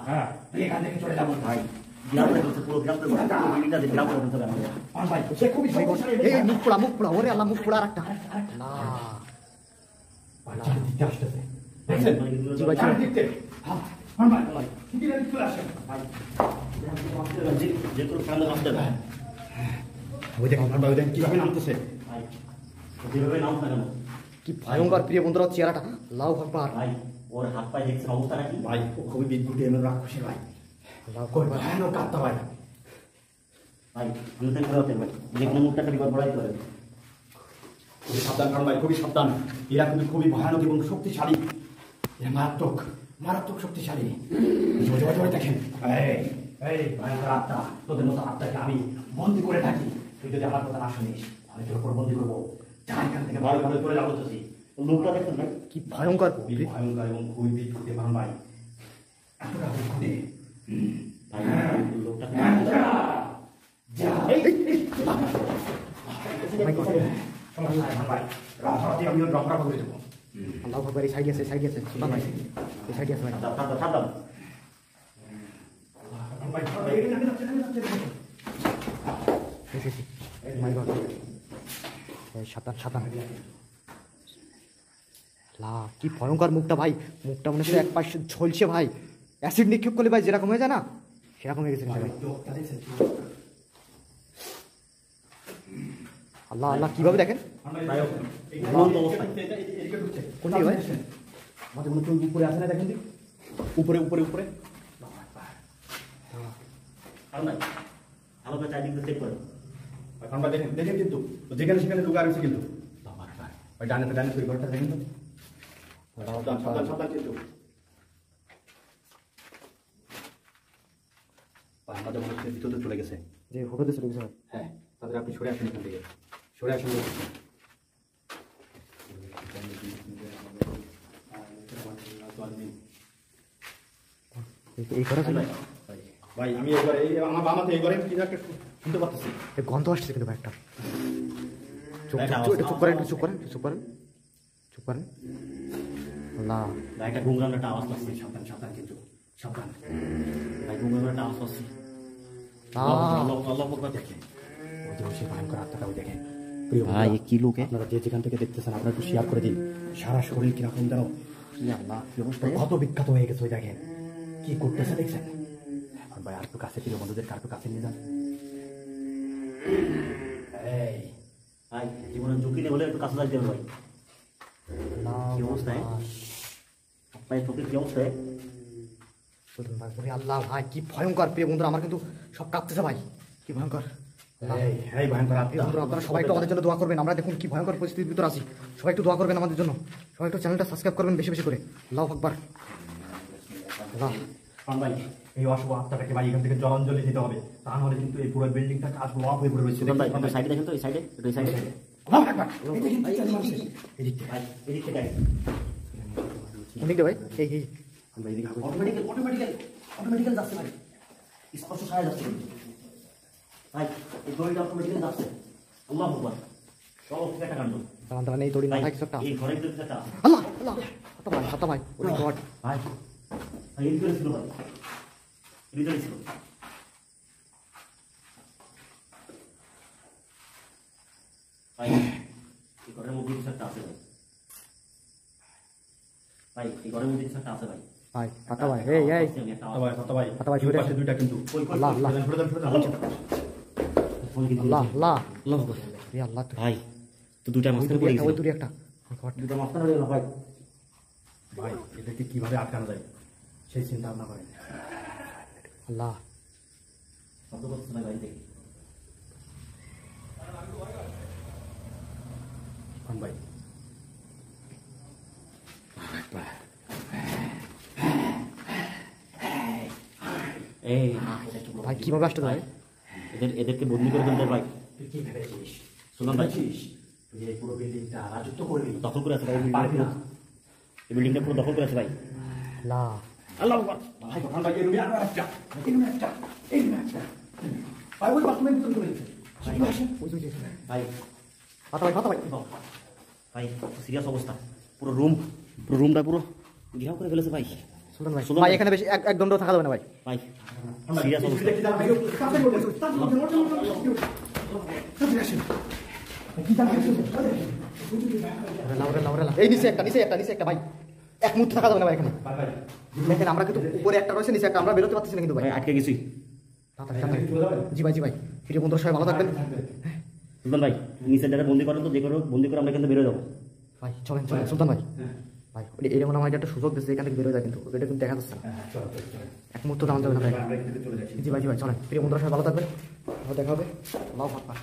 হ্যাঁ তুই এখান থেকে চলে যাবো ভাই মুখ পোড়া ওরে আল্লাহ মুখ পোড়া একটা আসতেছে কিভাবে নামতেছে কি ভয়ঙ্কর প্রিয় বন্ধুরা চেহারাটা লাউ ভগবান ওর হাত পায়ে দেখছেন অবস্থাটা কি ভাই খুবই বিদ্যুৎ এমন রাক্ষসী ভাই ভয়ানক কাঁদতে ভাই ভাই দুদিন করে হতে ভাই যে কোনো মুখটা বিপদ বড়াই করে খুবই সাবধান কারণ ভাই খুবই সাবধান এরা কিন্তু খুবই ভয়ানক এবং শক্তিশালী এরা মারাত্মক মারাত্মক শক্তিশালী দেখেন এই ভয়ঙ্কর আত্মা তোদের মতো আত্মাকে আমি বন্দি করে থাকি তুই যদি আমার কথা না শুনিস আমি তোর উপর বন্দি করবো যা এখান থেকে ভালো ভাবে চলে যাবো তুই লোকটা দেখছেন ভাই কি ভয়ঙ্কর খুবই ভয়ঙ্কর এবং খুবই বিদ্যুৎ পান ভাই এতটা খুঁড়ে লোকটা আল্লাহ ভগবান এই সাইডে আছে সুলতান ভাই এই সাইডে আছে ভাই সাবধান কি ভয়ঙ্কর মুখটা ভাই মুখটা মনে হচ্ছে এক পাশে ঝলছে ভাই অ্যাসিড নিক্ষেপ করলে ভাই যেরকম হয়ে যায় না সেরকম হয়ে গেছে ভাই আল্লাহ আল্লাহ কিভাবে দেখেন কোনটি ভাই আমাদের মনে হচ্ছে উপরে আসে না দেখেন উপরে উপরে উপরে আলো চারদিক চেক করে এখন দেখেন দেখেন কিন্তু যেখানে সেখানে লুকা রয়েছে কিন্তু ওই ডানে তৈরি ঘরটা দেখেন তো সাবধান কিন্তু আমাদের মনে হচ্ছে ভিতরে চলে গেছে যে হোটেলে চলে গেছে হ্যাঁ তাদের আপনি সরে আসেন এখান থেকে সরে আসেন এই করা ছিল ভাই আমি একবার এই আমার বামাতে এই ঘরে কি একটা শুনতে পাচ্ছি গন্ধ আসছে কিন্তু ভাই একটা চুপ করেন আল্লাহ একটা গুমরান একটা আওয়াজ পাচ্ছি সাবধান কিন্তু সাবধান ভাই গুমরান একটা আওয়াজ পাচ্ছি আল্লাহ দেখে সে ভয়ঙ্কর আত্মাটাও দেখেন ভাই কি লোকে আপনারা যে যেখান থেকে দেখতেছেন আপনারা একটু শেয়ার করে দিন সারা শরীর কিরকম যেন আল্লাহ কি অবস্থা কত বিখ্যাত হয়ে গেছে ওই দেখেন কি করতেছে দেখছেন এখন ভাই আর একটু কাছে প্রিয় বন্ধুদের আর একটু কাছে নিয়ে যান এই ভাই জীবনের ঝুঁকি নেই বলে একটু কাছে যাইতে হবে ভাই কি অবস্থায় ভাই তোকে কি অবস্থায় আল্লাহ ভাই কি ভয়ঙ্কর প্রিয় বন্ধুরা আমার কিন্তু সব কাঁপতেছে ভাই কি ভয়ঙ্কর আপনারা সবাই একটু আমাদের জন্য দোয়া করবেন আমরা দেখুন কি ভয়ঙ্কর পরিস্থিতির ভিতরে আছি সবাই একটু দোয়া করবেন আমাদের জন্য সবাই একটু চ্যানেলটা সাবস্ক্রাইব করবেন বেশি বেশি করে আল্লাহু আকবার ভাই এই অশুভ আত্মাটাকে ভাই এখান থেকে জলাঞ্জলি দিতে হবে তা নাহলে কিন্তু এই পুরো বিল্ডিংটা কাজ ব্লক হয়ে পড়ে রয়েছে সাইডে দেখেন তো এই সাইডে এই সাইডে ভাই অটোমেটিক্যাল যাচ্ছে ভাই স্পষ্ট সারা যাচ্ছে ভাই এই দড়িটা অটোমেটিক্যাল যাচ্ছে আল্লাহ ভগবান সব একটা কাণ্ড এই দড়ি না থাকে একটা এই ঘরের ভিতরে একটা আল্লাহ আল্লাহ হাতা ভাই ওরে গড ভাই ভাই এই করে ছিল ভাই ভিতরে ছিল ভাই এই ঘরের মধ্যে কিছু একটা আছে ভাই এই ঘরের মধ্যে কিছু একটা আছে ভাই ভাই হাতা ভাই এই হাতা ভাই ছুটে দুইটা কিন্তু আল্লাহ আল্লাহ আল্লাহ আল্লাহ আল্লাহ ভাই তো দুইটা মাঝখানে পড়ে গেছে ওই দূরে একটা দুইটা মাঝখানে পড়ে গেল ভাই ভাই এদেরকে কিভাবে আটকানো যায় সেই চিন্তা ভাবনা করেন আল্লাহ শব্দ করছে না ভাই দেখি ভাই এই ভাই কিভাবে আসতে ভাই এদেরকে বদলি করে ফেলতে ভাই কি ভেবেছিস শুনুন ভাই তুই এই পুরো বিল্ডিংটা রাজত্ব করবি দখল করে আছে ভাই পারবি না এই বিল্ডিংটা পুরো দখল করে আছে ভাই আল্লাহ আল্লাহ ভাই কখন ভাই এই রুমে একটা ভাই ওই বাথরুমের ভিতরে চলে গেছে ভাই হাতা ভাই ভাই সিরিয়াস অবস্থা পুরো রুমটা পুরো ঘেরাও করে ফেলেছে ভাই সুলতান ভাই সুলতান ভাই ভাই। এখানে বেশি এক দণ্ডও থাকা যাবে না ভাই। ভাই সিরিয়াস অবস্থা। কি জানা ভাই তাড়াতাড়ি বলে তাড়াতাড়ি আসেন কি জানা লাউরা এই নিচে একটা ভাই, এক মুহূর্ত থাকা যাবে না ভাই এখানে। ভাই দেখেন আমরা কিন্তু উপরে একটা রয়েছে, নিচে একটা, আমরা বেরোতে পারতেছি না কিন্তু ভাই। ভাই আটকে গেছি। তাড়াতাড়ি। জি ভাই প্রিয় বন্ধুরা সবাই ভালো থাকবেন সুলতান ভাই নিচের জায়গায় বন্দি করেন তো, যে করে হোক বন্দি করে আমরা এখান থেকে বেরোয় যাবো। ভাই। চলেন সুলতান ভাই, ভাই এটা মনে হয় আমাকে একটা সুযোগ দিচ্ছে এখান থেকে বেরোয় যায়, কিন্তু এটা কিন্তু দেখা যাচ্ছে না। চল এক মুহূর্ত দাম যাবে না ভাই। আমরা কিন্তু চলে যাচ্ছি জি ভাই চলেন প্রিয় বন্ধুরা সবাই ভালো থাকবেন, দেখা হবে। আল্লাহু আকবার।